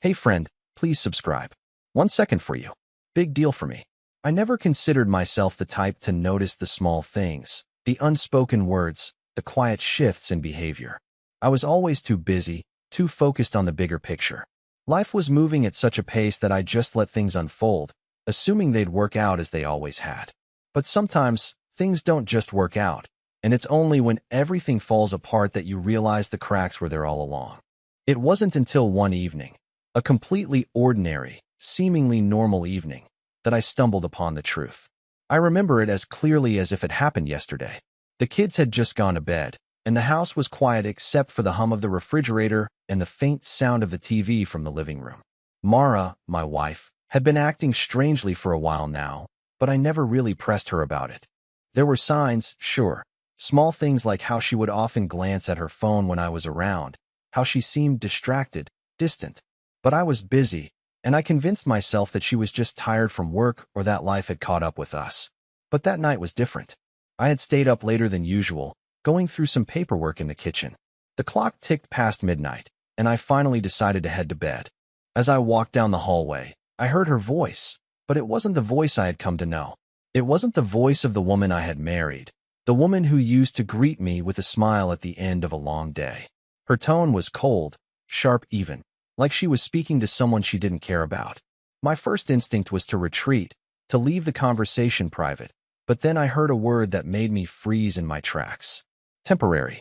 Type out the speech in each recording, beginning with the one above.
Hey friend, please subscribe. 1 second for you. Big deal for me. I never considered myself the type to notice the small things, the unspoken words, the quiet shifts in behavior. I was always too busy, too focused on the bigger picture. Life was moving at such a pace that I just let things unfold, assuming they'd work out as they always had. But sometimes, things don't just work out, and it's only when everything falls apart that you realize the cracks were there all along. It wasn't until one evening, a completely ordinary, seemingly normal evening, that I stumbled upon the truth. I remember it as clearly as if it happened yesterday. The kids had just gone to bed, and the house was quiet except for the hum of the refrigerator and the faint sound of the TV from the living room. Mara, my wife, had been acting strangely for a while now, but I never really pressed her about it. There were signs, sure, small things like how she would often glance at her phone when I was around, how she seemed distracted, distant. But I was busy, and I convinced myself that she was just tired from work or that life had caught up with us. But that night was different. I had stayed up later than usual, going through some paperwork in the kitchen. The clock ticked past midnight, and I finally decided to head to bed. As I walked down the hallway, I heard her voice, but it wasn't the voice I had come to know. It wasn't the voice of the woman I had married, the woman who used to greet me with a smile at the end of a long day. Her tone was cold, sharp even, like she was speaking to someone she didn't care about. My first instinct was to retreat, to leave the conversation private, but then I heard a word that made me freeze in my tracks. Temporary.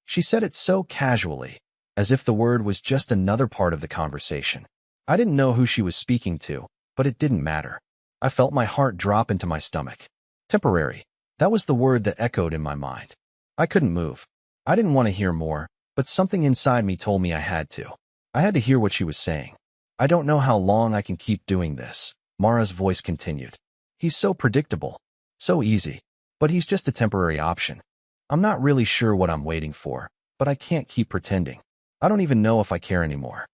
She said it so casually, as if the word was just another part of the conversation. I didn't know who she was speaking to, but it didn't matter. I felt my heart drop into my stomach. Temporary. That was the word that echoed in my mind. I couldn't move. I didn't want to hear more, but something inside me told me I had to. I had to hear what she was saying. I don't know how long I can keep doing this, Mara's voice continued. He's so predictable, so easy, but he's just a temporary option. I'm not really sure what I'm waiting for, but I can't keep pretending. I don't even know if I care anymore.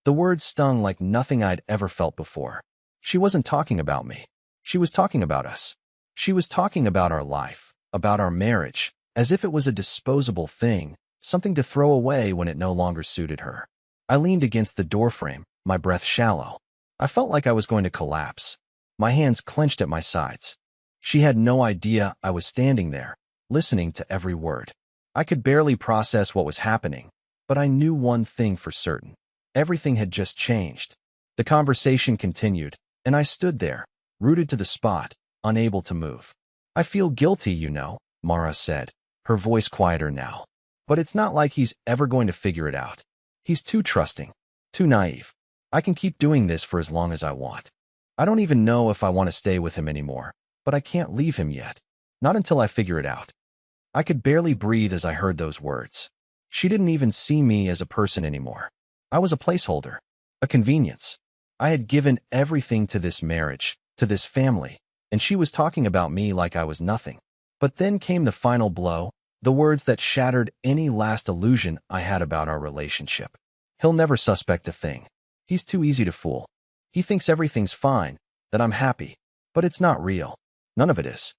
The words stung like nothing I'd ever felt before. She wasn't talking about me. She was talking about us. She was talking about our life, about our marriage, as if it was a disposable thing, something to throw away when it no longer suited her. I leaned against the doorframe, my breath shallow. I felt like I was going to collapse. My hands clenched at my sides. She had no idea I was standing there, listening to every word. I could barely process what was happening, but I knew one thing for certain. Everything had just changed. The conversation continued, and I stood there, rooted to the spot, unable to move. I feel guilty, you know, Mara said, her voice quieter now. But it's not like he's ever going to figure it out. He's too trusting, too naive. I can keep doing this for as long as I want. I don't even know if I want to stay with him anymore, but I can't leave him yet. Not until I figure it out. I could barely breathe as I heard those words. She didn't even see me as a person anymore. I was a placeholder, a convenience. I had given everything to this marriage, to this family, and she was talking about me like I was nothing. But then came the final blow, the words that shattered any last illusion I had about our relationship. He'll never suspect a thing. He's too easy to fool. He thinks everything's fine, that I'm happy, but it's not real. None of it is.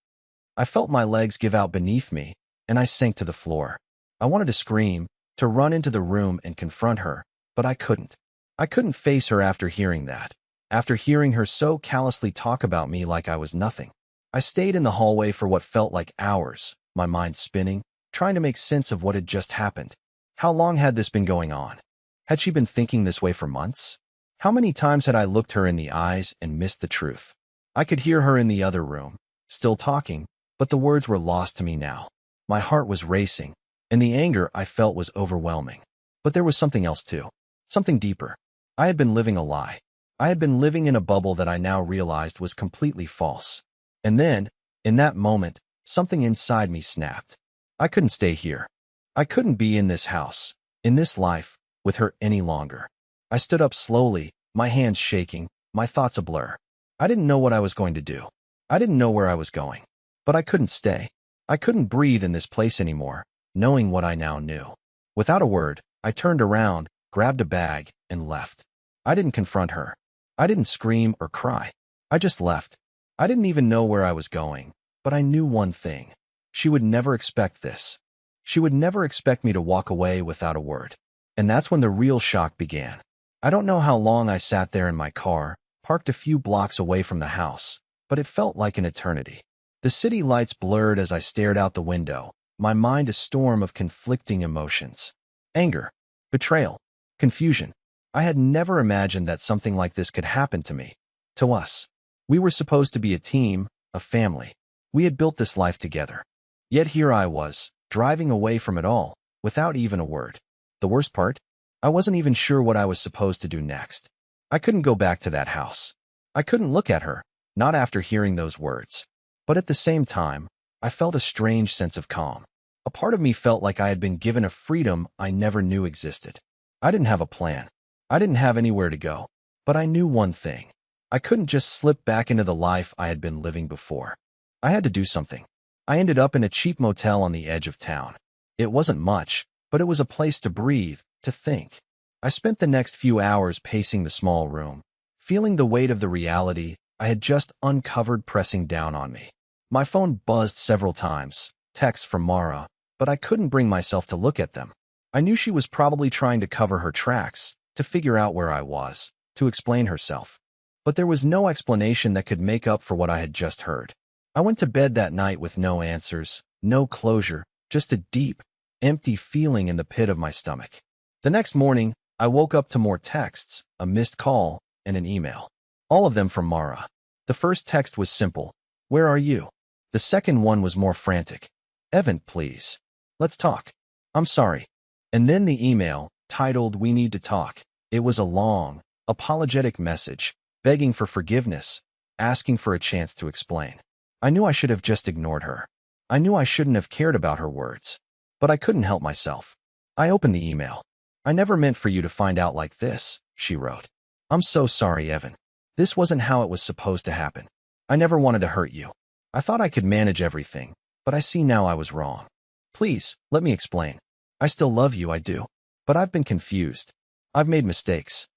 I felt my legs give out beneath me, and I sank to the floor. I wanted to scream, to run into the room and confront her, but I couldn't. I couldn't face her after hearing that, after hearing her so callously talk about me like I was nothing. I stayed in the hallway for what felt like hours, my mind spinning, trying to make sense of what had just happened. How long had this been going on? Had she been thinking this way for months? How many times had I looked her in the eyes and missed the truth? I could hear her in the other room, still talking, but the words were lost to me now. My heart was racing, and the anger I felt was overwhelming. But there was something else too, something deeper. I had been living a lie. I had been living in a bubble that I now realized was completely false. And then, in that moment, something inside me snapped. I couldn't stay here. I couldn't be in this house, in this life, with her any longer. I stood up slowly, my hands shaking, my thoughts a blur. I didn't know what I was going to do. I didn't know where I was going. But I couldn't stay. I couldn't breathe in this place anymore, knowing what I now knew. Without a word, I turned around, grabbed a bag, and left. I didn't confront her. I didn't scream or cry. I just left. I didn't even know where I was going, but I knew one thing. She would never expect this. She would never expect me to walk away without a word. And that's when the real shock began. I don't know how long I sat there in my car, parked a few blocks away from the house, but it felt like an eternity. The city lights blurred as I stared out the window, my mind a storm of conflicting emotions. Anger, betrayal, confusion. I had never imagined that something like this could happen to me, to us. We were supposed to be a team, a family. We had built this life together. Yet here I was, driving away from it all, without even a word. The worst part? I wasn't even sure what I was supposed to do next. I couldn't go back to that house. I couldn't look at her, not after hearing those words. But at the same time, I felt a strange sense of calm. A part of me felt like I had been given a freedom I never knew existed. I didn't have a plan. I didn't have anywhere to go. But I knew one thing. I couldn't just slip back into the life I had been living before. I had to do something. I ended up in a cheap motel on the edge of town. It wasn't much, but it was a place to breathe, to think. I spent the next few hours pacing the small room, feeling the weight of the reality I had just uncovered pressing down on me. My phone buzzed several times, texts from Mara, but I couldn't bring myself to look at them. I knew she was probably trying to cover her tracks, to figure out where I was, to explain herself. But there was no explanation that could make up for what I had just heard. I went to bed that night with no answers, no closure, just a deep, empty feeling in the pit of my stomach. The next morning, I woke up to more texts, a missed call, and an email. All of them from Mara. The first text was simple, "Where are you?" The second one was more frantic. "Evan, please. Let's talk. I'm sorry." And then the email, titled "We Need to Talk." It was a long, apologetic message, begging for forgiveness, asking for a chance to explain. I knew I should have just ignored her. I knew I shouldn't have cared about her words. But I couldn't help myself. I opened the email. "I never meant for you to find out like this," she wrote. "I'm so sorry, Evan. This wasn't how it was supposed to happen. I never wanted to hurt you. I thought I could manage everything, but I see now I was wrong. Please, let me explain. I still love you, I do. But I've been confused. I've made mistakes."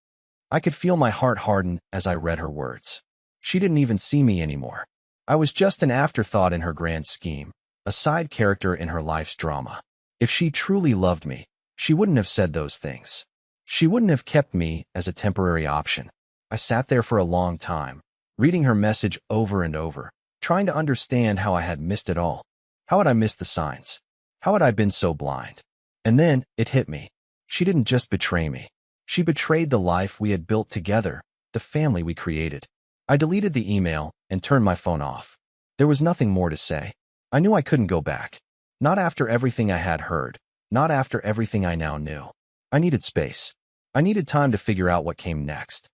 I could feel my heart harden as I read her words. She didn't even see me anymore. I was just an afterthought in her grand scheme, a side character in her life's drama. If she truly loved me, she wouldn't have said those things. She wouldn't have kept me as a temporary option. I sat there for a long time, reading her message over and over, trying to understand how I had missed it all. How had I missed the signs? How had I been so blind? And then it hit me. She didn't just betray me. She betrayed the life we had built together, the family we created. I deleted the email and turned my phone off. There was nothing more to say. I knew I couldn't go back. Not after everything I had heard. Not after everything I now knew. I needed space. I needed time to figure out what came next.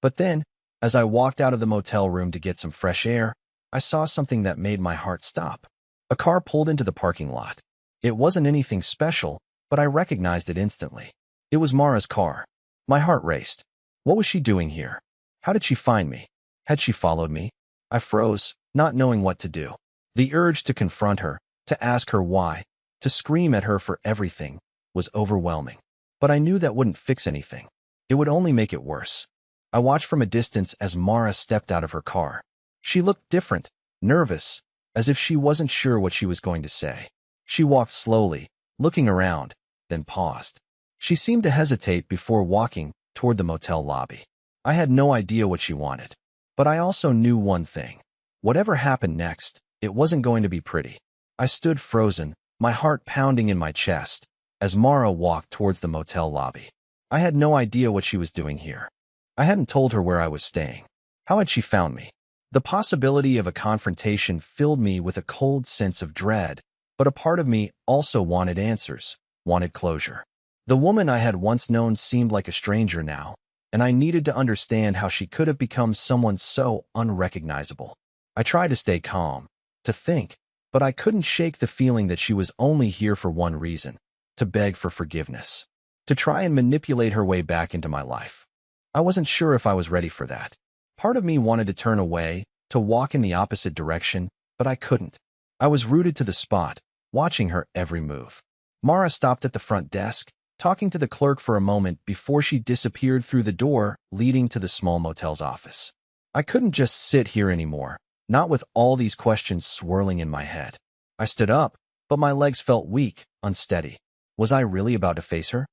But then, as I walked out of the motel room to get some fresh air, I saw something that made my heart stop. A car pulled into the parking lot. It wasn't anything special, but I recognized it instantly. It was Mara's car. My heart raced. What was she doing here? How did she find me? Had she followed me? I froze, not knowing what to do. The urge to confront her, to ask her why, to scream at her for everything, was overwhelming. But I knew that wouldn't fix anything. It would only make it worse. I watched from a distance as Mara stepped out of her car. She looked different, nervous, as if she wasn't sure what she was going to say. She walked slowly, looking around, then paused. She seemed to hesitate before walking toward the motel lobby. I had no idea what she wanted. But I also knew one thing. Whatever happened next, it wasn't going to be pretty. I stood frozen, my heart pounding in my chest, as Mara walked towards the motel lobby. I had no idea what she was doing here. I hadn't told her where I was staying. How had she found me? The possibility of a confrontation filled me with a cold sense of dread, but a part of me also wanted answers, wanted closure. The woman I had once known seemed like a stranger now, and I needed to understand how she could have become someone so unrecognizable. I tried to stay calm, to think, but I couldn't shake the feeling that she was only here for one reason, to beg for forgiveness, to try and manipulate her way back into my life. I wasn't sure if I was ready for that. Part of me wanted to turn away, to walk in the opposite direction, but I couldn't. I was rooted to the spot, watching her every move. Mara stopped at the front desk, talking to the clerk for a moment before she disappeared through the door leading to the small motel's office. I couldn't just sit here anymore, not with all these questions swirling in my head. I stood up, but my legs felt weak, unsteady. Was I really about to face her?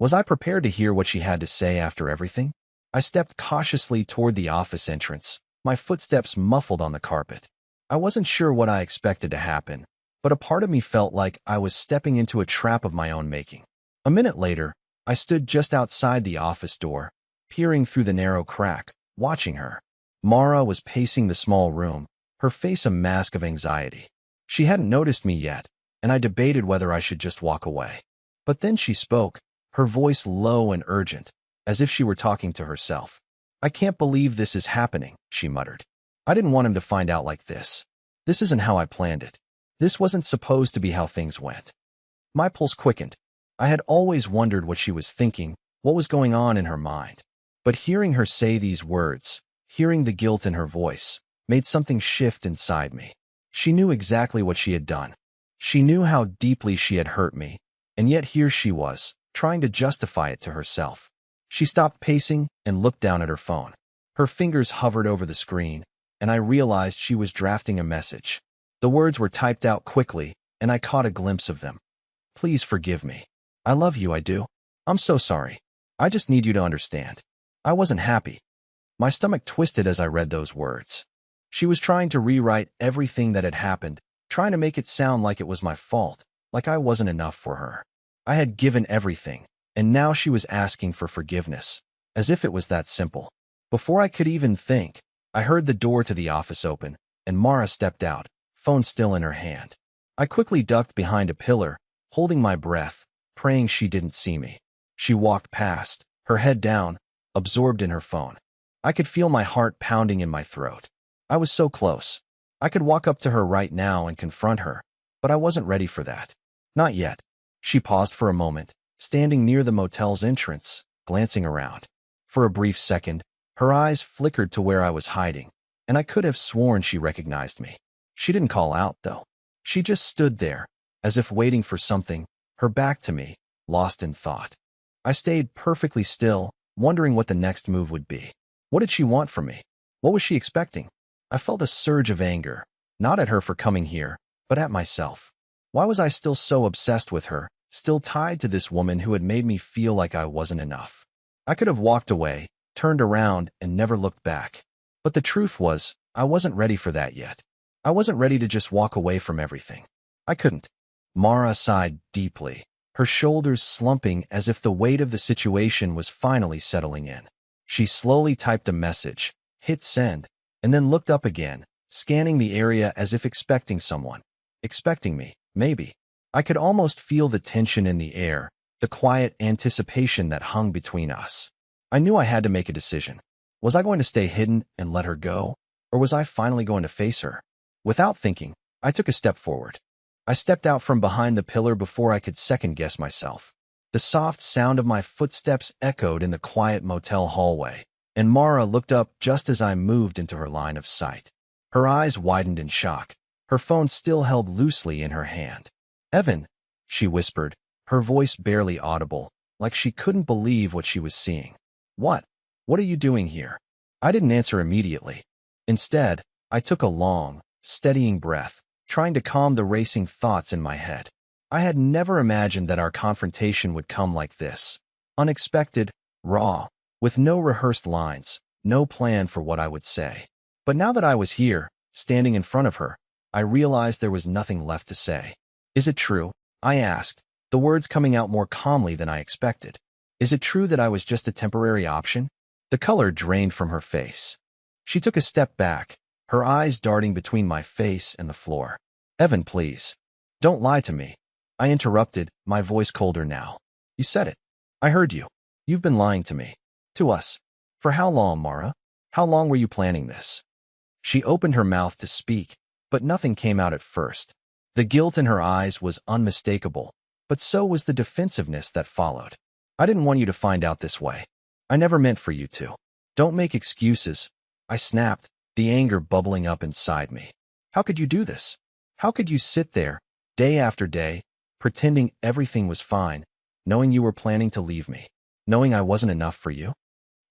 Was I prepared to hear what she had to say after everything? I stepped cautiously toward the office entrance, my footsteps muffled on the carpet. I wasn't sure what I expected to happen, but a part of me felt like I was stepping into a trap of my own making. A minute later, I stood just outside the office door, peering through the narrow crack, watching her. Mara was pacing the small room, her face a mask of anxiety. She hadn't noticed me yet, and I debated whether I should just walk away. But then she spoke, her voice low and urgent, as if she were talking to herself. "I can't believe this is happening," she muttered. "I didn't want him to find out like this. This isn't how I planned it. This wasn't supposed to be how things went." My pulse quickened. I had always wondered what she was thinking, what was going on in her mind. But hearing her say these words, hearing the guilt in her voice, made something shift inside me. She knew exactly what she had done. She knew how deeply she had hurt me, and yet here she was, trying to justify it to herself. She stopped pacing and looked down at her phone. Her fingers hovered over the screen, and I realized she was drafting a message. The words were typed out quickly, and I caught a glimpse of them. "Please forgive me. I love you, I do. I'm so sorry. I just need you to understand. I wasn't happy." My stomach twisted as I read those words. She was trying to rewrite everything that had happened, trying to make it sound like it was my fault, like I wasn't enough for her. I had given everything, and now she was asking for forgiveness, as if it was that simple. Before I could even think, I heard the door to the office open, and Mara stepped out, phone still in her hand. I quickly ducked behind a pillar, holding my breath, praying she didn't see me. She walked past, her head down, absorbed in her phone. I could feel my heart pounding in my throat. I was so close. I could walk up to her right now and confront her, but I wasn't ready for that. Not yet. She paused for a moment, standing near the motel's entrance, glancing around. For a brief second, her eyes flickered to where I was hiding, and I could have sworn she recognized me. She didn't call out, though. She just stood there, as if waiting for something, her back to me, lost in thought. I stayed perfectly still, wondering what the next move would be. What did she want from me? What was she expecting? I felt a surge of anger, not at her for coming here, but at myself. Why was I still so obsessed with her, still tied to this woman who had made me feel like I wasn't enough? I could have walked away, turned around, and never looked back. But the truth was, I wasn't ready for that yet. I wasn't ready to just walk away from everything. I couldn't. Mara sighed deeply, her shoulders slumping as if the weight of the situation was finally settling in. She slowly typed a message, hit send, and then looked up again, scanning the area as if expecting someone. Expecting me, maybe. I could almost feel the tension in the air, the quiet anticipation that hung between us. I knew I had to make a decision. Was I going to stay hidden and let her go, or was I finally going to face her? Without thinking, I took a step forward. I stepped out from behind the pillar before I could second-guess myself. The soft sound of my footsteps echoed in the quiet motel hallway, and Mara looked up just as I moved into her line of sight. Her eyes widened in shock, her phone still held loosely in her hand. "Evan," she whispered, her voice barely audible, like she couldn't believe what she was seeing. "What? What are you doing here?" I didn't answer immediately. Instead, I took a long, steadying breath, trying to calm the racing thoughts in my head. I had never imagined that our confrontation would come like this. Unexpected, raw, with no rehearsed lines, no plan for what I would say. But now that I was here, standing in front of her, I realized there was nothing left to say. "Is it true?" I asked, the words coming out more calmly than I expected. "Is it true that I was just a temporary option?" The color drained from her face. She took a step back, her eyes darting between my face and the floor. "Evan, please. Don't lie to me." I interrupted, my voice colder now. "You said it. I heard you. You've been lying to me. To us. For how long, Mara? How long were you planning this?" She opened her mouth to speak, but nothing came out at first. The guilt in her eyes was unmistakable, but so was the defensiveness that followed. "I didn't want you to find out this way. I never meant for you to. Don't make excuses," I snapped, the anger bubbling up inside me. "How could you do this? How could you sit there, day after day, pretending everything was fine, knowing you were planning to leave me, knowing I wasn't enough for you?"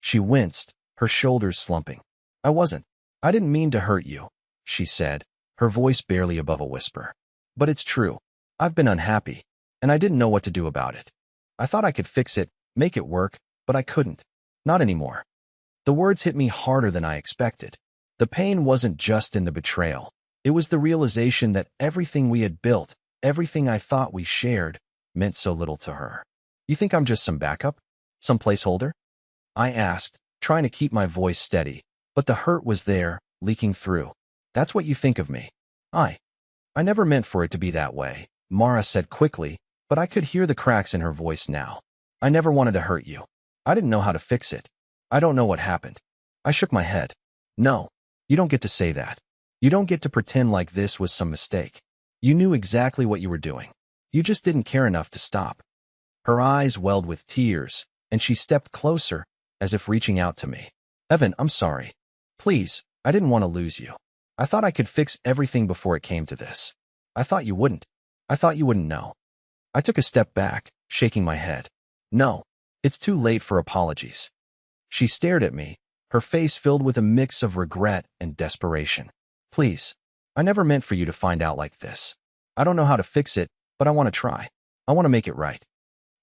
She winced, her shoulders slumping. "I wasn't. I didn't mean to hurt you," she said, her voice barely above a whisper. "But it's true. I've been unhappy, and I didn't know what to do about it. I thought I could fix it, make it work, but I couldn't. Not anymore. The words hit me harder than I expected. The pain wasn't just in the betrayal. It was the realization that everything we had built, everything I thought we shared, meant so little to her. You think I'm just some backup? Some placeholder? I asked, trying to keep my voice steady, but the hurt was there, leaking through. That's what you think of me. I never meant for it to be that way, Mara said quickly, but I could hear the cracks in her voice now. I never wanted to hurt you. I didn't know how to fix it. I don't know what happened. I shook my head. No, you don't get to say that. You don't get to pretend like this was some mistake. You knew exactly what you were doing. You just didn't care enough to stop. Her eyes welled with tears, and she stepped closer, as if reaching out to me. Evan, I'm sorry. Please, I didn't want to lose you. I thought I could fix everything before it came to this. I thought you wouldn't. I thought you wouldn't know. I took a step back, shaking my head. No, it's too late for apologies. She stared at me, her face filled with a mix of regret and desperation. Please, I never meant for you to find out like this. I don't know how to fix it, but I want to try. I want to make it right.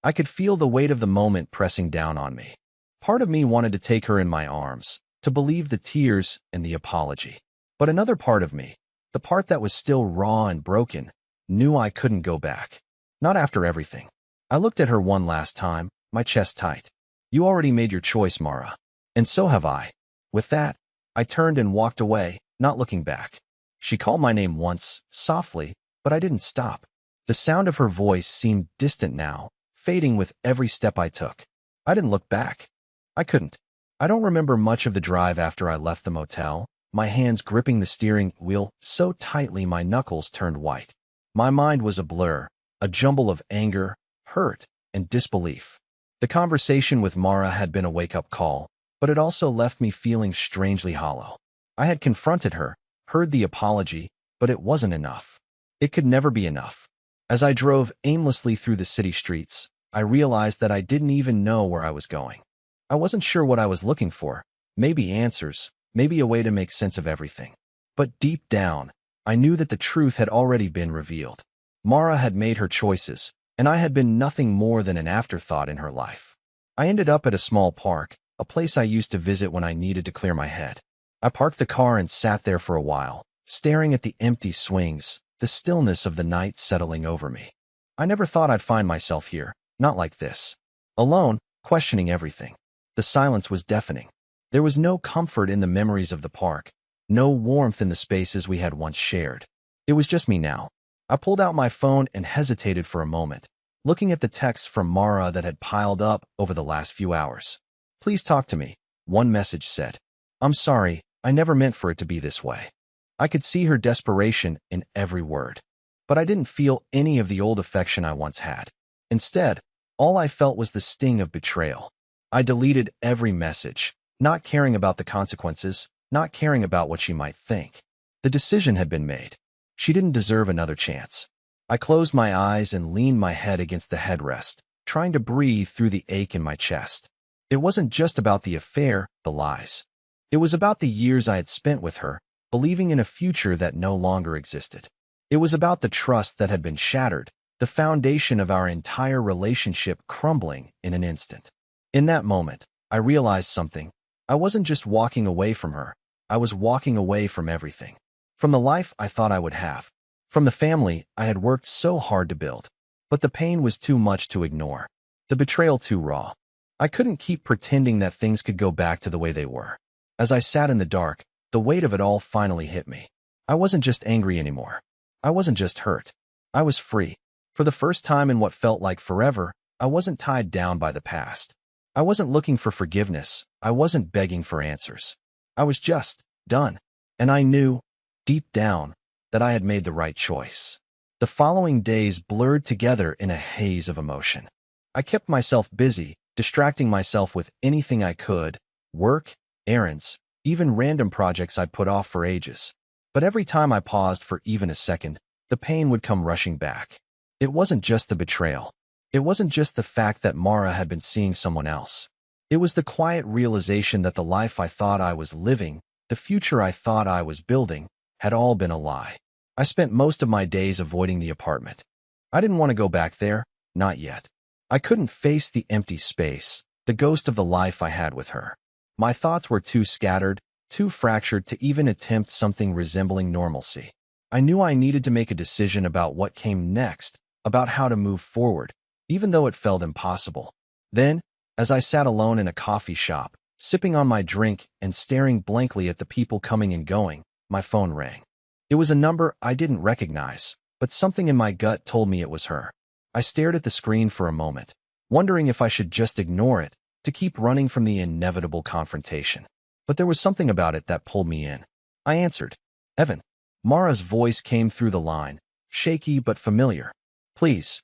I could feel the weight of the moment pressing down on me. Part of me wanted to take her in my arms, to believe the tears and the apology. But another part of me, the part that was still raw and broken, knew I couldn't go back. Not after everything. I looked at her one last time, my chest tight. You already made your choice, Mara. And so have I. With that, I turned and walked away, not looking back. She called my name once, softly, but I didn't stop. The sound of her voice seemed distant now, fading with every step I took. I didn't look back. I couldn't. I don't remember much of the drive after I left the motel, my hands gripping the steering wheel so tightly my knuckles turned white. My mind was a blur, a jumble of anger, hurt, and disbelief. The conversation with Mara had been a wake-up call, but it also left me feeling strangely hollow. I had confronted her, heard the apology, but it wasn't enough. It could never be enough. As I drove aimlessly through the city streets, I realized that I didn't even know where I was going. I wasn't sure what I was looking for, maybe answers, maybe a way to make sense of everything. But deep down, I knew that the truth had already been revealed. Mara had made her choices, and I had been nothing more than an afterthought in her life. I ended up at a small park, a place I used to visit when I needed to clear my head. I parked the car and sat there for a while, staring at the empty swings, the stillness of the night settling over me. I never thought I'd find myself here, not like this. Alone, questioning everything. The silence was deafening. There was no comfort in the memories of the park, no warmth in the spaces we had once shared. It was just me now. I pulled out my phone and hesitated for a moment, looking at the texts from Mara that had piled up over the last few hours. Please talk to me, one message said. I'm sorry, I never meant for it to be this way. I could see her desperation in every word. But I didn't feel any of the old affection I once had. Instead, all I felt was the sting of betrayal. I deleted every message, not caring about the consequences, not caring about what she might think. The decision had been made. She didn't deserve another chance. I closed my eyes and leaned my head against the headrest, trying to breathe through the ache in my chest. It wasn't just about the affair, the lies. It was about the years I had spent with her, believing in a future that no longer existed. It was about the trust that had been shattered, the foundation of our entire relationship crumbling in an instant. In that moment, I realized something. I wasn't just walking away from her. I was walking away from everything. From the life I thought I would have. From the family I had worked so hard to build. But the pain was too much to ignore. The betrayal too raw. I couldn't keep pretending that things could go back to the way they were. As I sat in the dark, the weight of it all finally hit me. I wasn't just angry anymore. I wasn't just hurt. I was free. For the first time in what felt like forever, I wasn't tied down by the past. I wasn't looking for forgiveness. I wasn't begging for answers. I was just done. And I knew, deep down, that I had made the right choice. The following days blurred together in a haze of emotion. I kept myself busy, distracting myself with anything I could, work, errands, even random projects I'd put off for ages. But every time I paused for even a second, the pain would come rushing back. It wasn't just the betrayal. It wasn't just the fact that Mara had been seeing someone else. It was the quiet realization that the life I thought I was living, the future I thought I was building, had all been a lie. I spent most of my days avoiding the apartment. I didn't want to go back there, not yet. I couldn't face the empty space, the ghost of the life I had with her. My thoughts were too scattered, too fractured to even attempt something resembling normalcy. I knew I needed to make a decision about what came next, about how to move forward, even though it felt impossible. Then, as I sat alone in a coffee shop, sipping on my drink and staring blankly at the people coming and going, my phone rang. It was a number I didn't recognize, but something in my gut told me it was her. I stared at the screen for a moment, wondering if I should just ignore it, to keep running from the inevitable confrontation. But there was something about it that pulled me in. I answered. Evan. Mara's voice came through the line, shaky but familiar. Please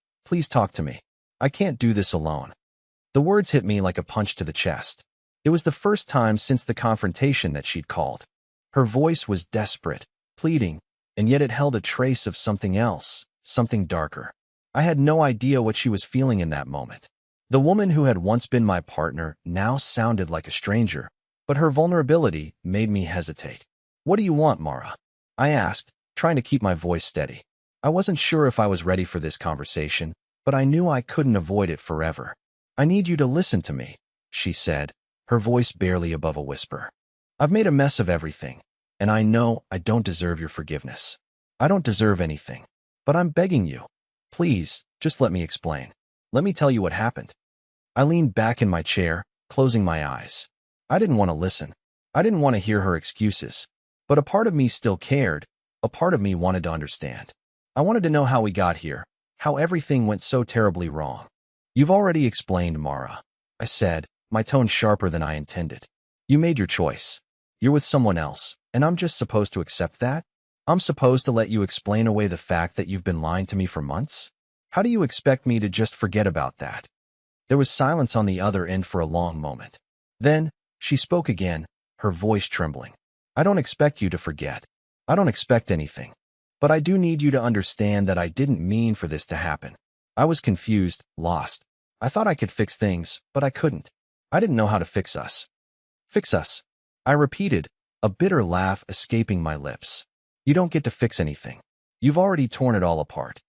talk to me. I can't do this alone. The words hit me like a punch to the chest. It was the first time since the confrontation that she'd called. Her voice was desperate, pleading, and yet it held a trace of something else, something darker. I had no idea what she was feeling in that moment. The woman who had once been my partner now sounded like a stranger, but her vulnerability made me hesitate. What do you want, Mara? I asked, trying to keep my voice steady. I wasn't sure if I was ready for this conversation, but I knew I couldn't avoid it forever. I need you to listen to me, she said, her voice barely above a whisper. I've made a mess of everything, and I know I don't deserve your forgiveness. I don't deserve anything, but I'm begging you. Please, just let me explain. Let me tell you what happened. I leaned back in my chair, closing my eyes. I didn't want to listen. I didn't want to hear her excuses. But a part of me still cared. A part of me wanted to understand. I wanted to know how we got here, how everything went so terribly wrong. You've already explained, Mara, I said, my tone sharper than I intended. You made your choice. You're with someone else, and I'm just supposed to accept that? I'm supposed to let you explain away the fact that you've been lying to me for months? How do you expect me to just forget about that? There was silence on the other end for a long moment. Then, she spoke again, her voice trembling. I don't expect you to forget. I don't expect anything. But I do need you to understand that I didn't mean for this to happen. I was confused, lost. I thought I could fix things, but I couldn't. I didn't know how to fix us. Fix us, I repeated, a bitter laugh escaping my lips. You don't get to fix anything. You've already torn it all apart.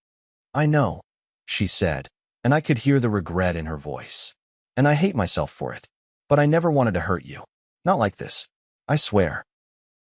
I know, she said, and I could hear the regret in her voice. And I hate myself for it. But I never wanted to hurt you. Not like this. I swear.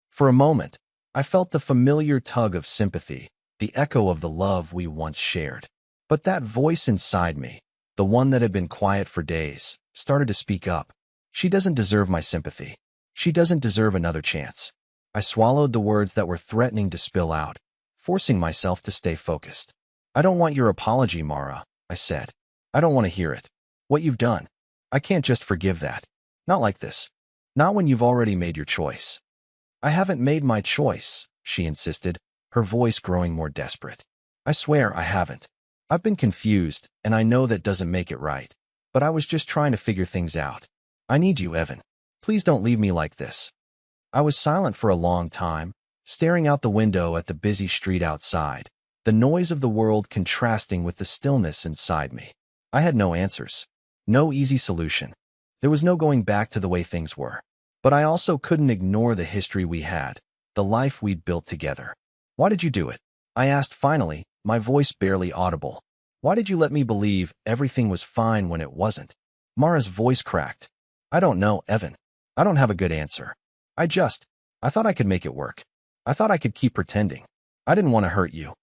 For a moment, I felt the familiar tug of sympathy, the echo of the love we once shared. But that voice inside me, the one that had been quiet for days, started to speak up. She doesn't deserve my sympathy. She doesn't deserve another chance. I swallowed the words that were threatening to spill out, forcing myself to stay focused. I don't want your apology, Mara, I said. I don't want to hear it. What you've done. I can't just forgive that. Not like this. Not when you've already made your choice. I haven't made my choice, she insisted, her voice growing more desperate. I swear I haven't. I've been confused, and I know that doesn't make it right. But I was just trying to figure things out. I need you, Evan. Please don't leave me like this. I was silent for a long time, staring out the window at the busy street outside, the noise of the world contrasting with the stillness inside me. I had no answers. No easy solution. There was no going back to the way things were. But I also couldn't ignore the history we had, the life we'd built together. Why did you do it? I asked finally, my voice barely audible. Why did you let me believe everything was fine when it wasn't? Mara's voice cracked. I don't know, Evan. I don't have a good answer. I thought I could make it work. I thought I could keep pretending. I didn't want to hurt you.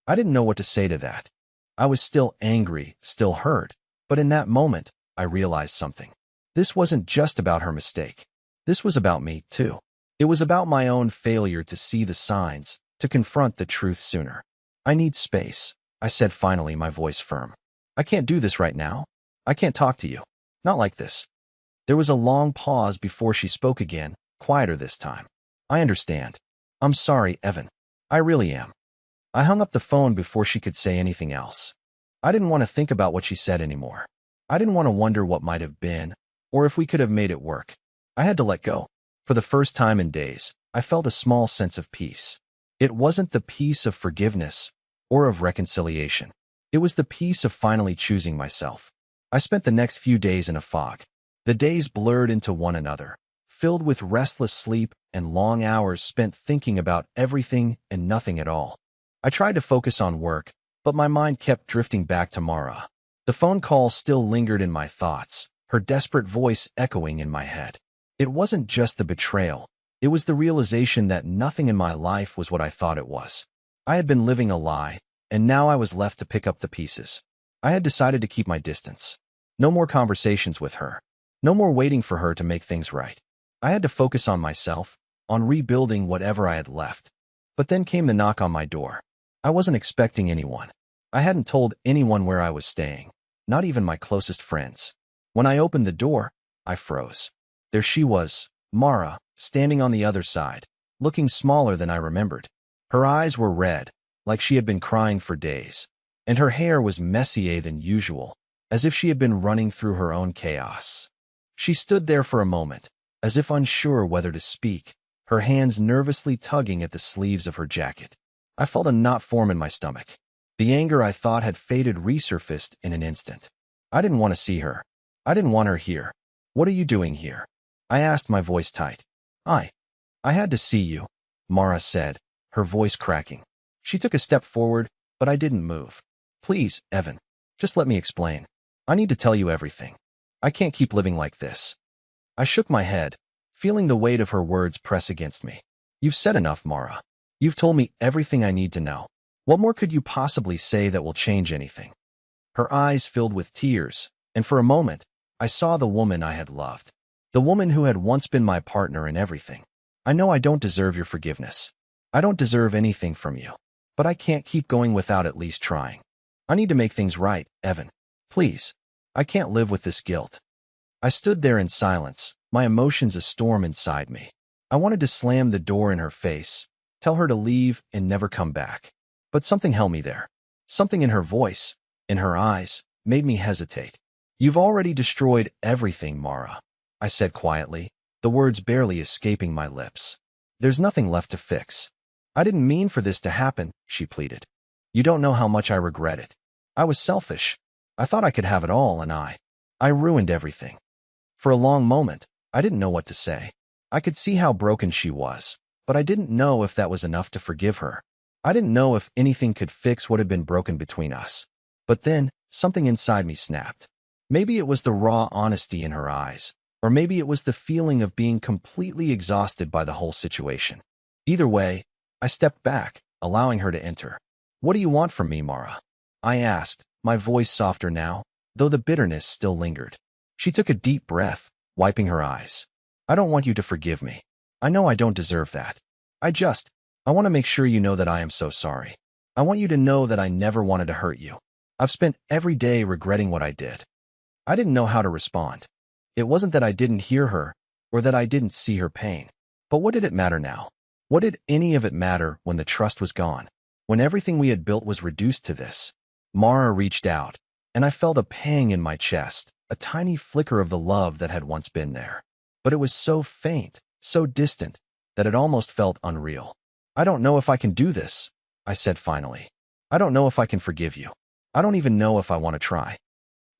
I didn't know what to say to that. I was still angry, still hurt. But in that moment, I realized something. This wasn't just about her mistake. This was about me, too. It was about my own failure to see the signs, to confront the truth sooner. I need space, I said finally, my voice firm. I can't do this right now. I can't talk to you. Not like this. There was a long pause before she spoke again, quieter this time. I understand. I'm sorry, Evan. I really am. I hung up the phone before she could say anything else. I didn't want to think about what she said anymore. I didn't want to wonder what might have been, or if we could have made it work. I had to let go. For the first time in days, I felt a small sense of peace. It wasn't the peace of forgiveness or of reconciliation. It was the peace of finally choosing myself. I spent the next few days in a fog. The days blurred into one another, filled with restless sleep and long hours spent thinking about everything and nothing at all. I tried to focus on work, but my mind kept drifting back to Mara. The phone call still lingered in my thoughts, her desperate voice echoing in my head. It wasn't just the betrayal. It was the realization that nothing in my life was what I thought it was. I had been living a lie, and now I was left to pick up the pieces. I had decided to keep my distance. No more conversations with her. No more waiting for her to make things right. I had to focus on myself, on rebuilding whatever I had left. But then came the knock on my door. I wasn't expecting anyone. I hadn't told anyone where I was staying, not even my closest friends. When I opened the door, I froze. There she was, Mara, standing on the other side, looking smaller than I remembered. Her eyes were red, like she had been crying for days, and her hair was messier than usual, as if she had been running through her own chaos. She stood there for a moment, as if unsure whether to speak, her hands nervously tugging at the sleeves of her jacket. I felt a knot form in my stomach. The anger I thought had faded resurfaced in an instant. I didn't want to see her. I didn't want her here. "What are you doing here?" I asked, my voice tight. I had to see you," Mara said, her voice cracking. She took a step forward, but I didn't move. "Please, Evan, just let me explain. I need to tell you everything. I can't keep living like this." I shook my head, feeling the weight of her words press against me. "You've said enough, Mara. You've told me everything I need to know. What more could you possibly say that will change anything?" Her eyes filled with tears, and for a moment, I saw the woman I had loved. The woman who had once been my partner in everything. "I know I don't deserve your forgiveness. I don't deserve anything from you. But I can't keep going without at least trying. I need to make things right, Evan. Please. I can't live with this guilt." I stood there in silence, my emotions a storm inside me. I wanted to slam the door in her face, tell her to leave and never come back. But something held me there. Something in her voice, in her eyes, made me hesitate. "You've already destroyed everything, Mara," I said quietly, the words barely escaping my lips. "There's nothing left to fix." "I didn't mean for this to happen," she pleaded. "You don't know how much I regret it. I was selfish. I thought I could have it all, and I ruined everything." For a long moment, I didn't know what to say. I could see how broken she was, but I didn't know if that was enough to forgive her. I didn't know if anything could fix what had been broken between us. But then, something inside me snapped. Maybe it was the raw honesty in her eyes, or maybe it was the feeling of being completely exhausted by the whole situation. Either way, I stepped back, allowing her to enter. "What do you want from me, Mara?" I asked, my voice softer now, though the bitterness still lingered. She took a deep breath, wiping her eyes. "I don't want you to forgive me. I know I don't deserve that. I want to make sure you know that I am so sorry. I want you to know that I never wanted to hurt you. I've spent every day regretting what I did." I didn't know how to respond. It wasn't that I didn't hear her, or that I didn't see her pain. But what did it matter now? What did any of it matter when the trust was gone? When everything we had built was reduced to this? Mara reached out, and I felt a pang in my chest, a tiny flicker of the love that had once been there. But it was so faint, so distant, that it almost felt unreal. "I don't know if I can do this," I said finally. "I don't know if I can forgive you. I don't even know if I want to try."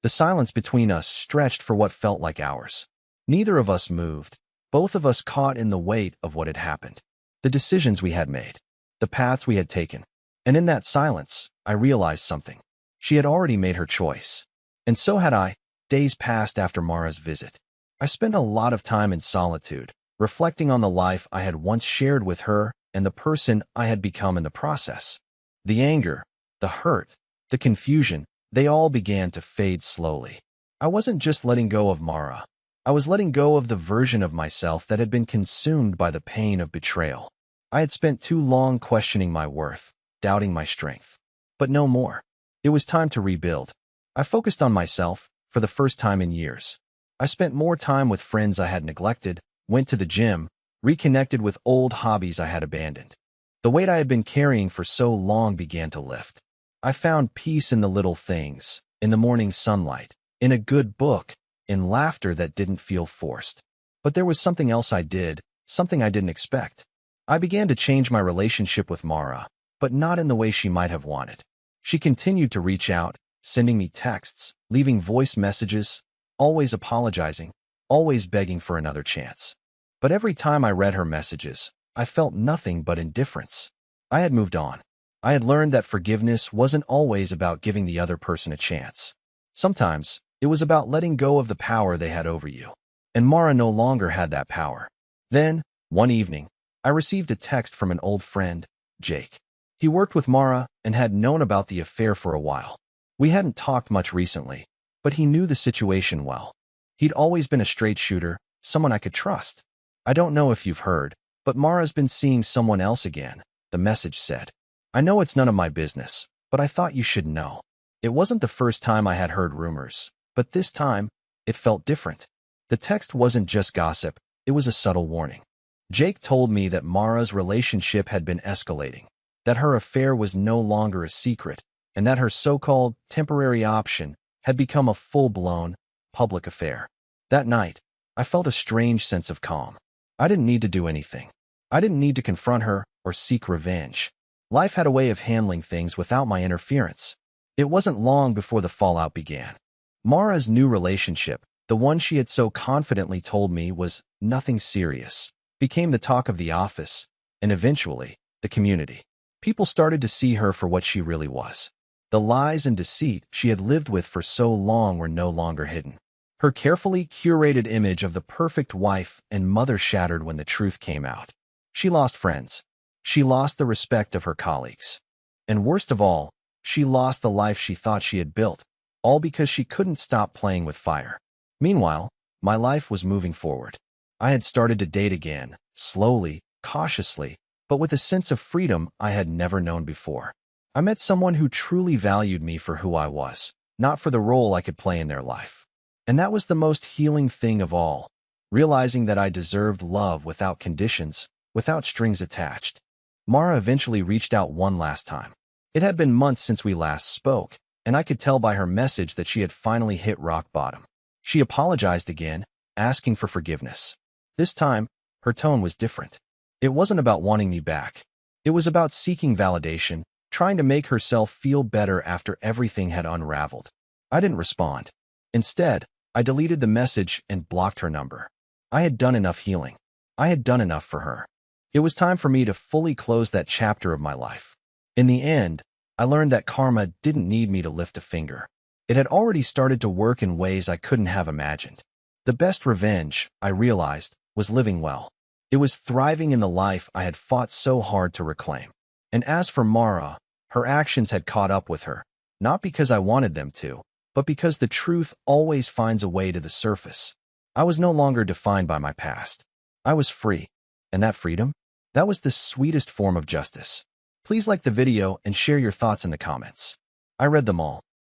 The silence between us stretched for what felt like hours. Neither of us moved, both of us caught in the weight of what had happened, the decisions we had made, the paths we had taken. And in that silence, I realized something. She had already made her choice. And so had I. Days passed after Mara's visit. I spent a lot of time in solitude, reflecting on the life I had once shared with her and the person I had become in the process. The anger, the hurt, the confusion, they all began to fade slowly. I wasn't just letting go of Mara. I was letting go of the version of myself that had been consumed by the pain of betrayal. I had spent too long questioning my worth, doubting my strength. But no more. It was time to rebuild. I focused on myself, for the first time in years. I spent more time with friends I had neglected, went to the gym, reconnected with old hobbies I had abandoned. The weight I had been carrying for so long began to lift. I found peace in the little things, in the morning sunlight, in a good book, in laughter that didn't feel forced. But there was something else I did, something I didn't expect. I began to change my relationship with Mara, but not in the way she might have wanted. She continued to reach out, sending me texts, leaving voice messages, always apologizing, always begging for another chance. But every time I read her messages, I felt nothing but indifference. I had moved on. I had learned that forgiveness wasn't always about giving the other person a chance. Sometimes, it was about letting go of the power they had over you. And Mara no longer had that power. Then, one evening, I received a text from an old friend, Jake. He worked with Mara and had known about the affair for a while. We hadn't talked much recently, but he knew the situation well. He'd always been a straight shooter, someone I could trust. I don't know if you've heard, but Mara's been seeing someone else again, the message said. I know it's none of my business, but I thought you should know. It wasn't the first time I had heard rumors, but this time, it felt different. The text wasn't just gossip, it was a subtle warning. Jake told me that Mara's relationship had been escalating, that her affair was no longer a secret, and that her so-called temporary option had become a full-blown, public affair. That night, I felt a strange sense of calm. I didn't need to do anything. I didn't need to confront her or seek revenge. Life had a way of handling things without my interference. It wasn't long before the fallout began. Mara's new relationship, the one she had so confidently told me was nothing serious, became the talk of the office, and eventually, the community. People started to see her for what she really was. The lies and deceit she had lived with for so long were no longer hidden. Her carefully curated image of the perfect wife and mother shattered when the truth came out. She lost friends. She lost the respect of her colleagues. And worst of all, she lost the life she thought she had built, all because she couldn't stop playing with fire. Meanwhile, my life was moving forward. I had started to date again, slowly, cautiously, but with a sense of freedom I had never known before. I met someone who truly valued me for who I was, not for the role I could play in their life. And that was the most healing thing of all, realizing that I deserved love without conditions, without strings attached. Mara eventually reached out one last time. It had been months since we last spoke, and I could tell by her message that she had finally hit rock bottom. She apologized again, asking for forgiveness. This time, her tone was different. It wasn't about wanting me back. It was about seeking validation, trying to make herself feel better after everything had unraveled. I didn't respond. Instead, I deleted the message and blocked her number. I had done enough healing. I had done enough for her. It was time for me to fully close that chapter of my life. In the end, I learned that karma didn't need me to lift a finger. It had already started to work in ways I couldn't have imagined. The best revenge, I realized, was living well. It was thriving in the life I had fought so hard to reclaim. And as for Mara, her actions had caught up with her, not because I wanted them to, but because the truth always finds a way to the surface. I was no longer defined by my past. I was free. And that freedom? That was the sweetest form of justice. Please like the video and share your thoughts in the comments. I read them all.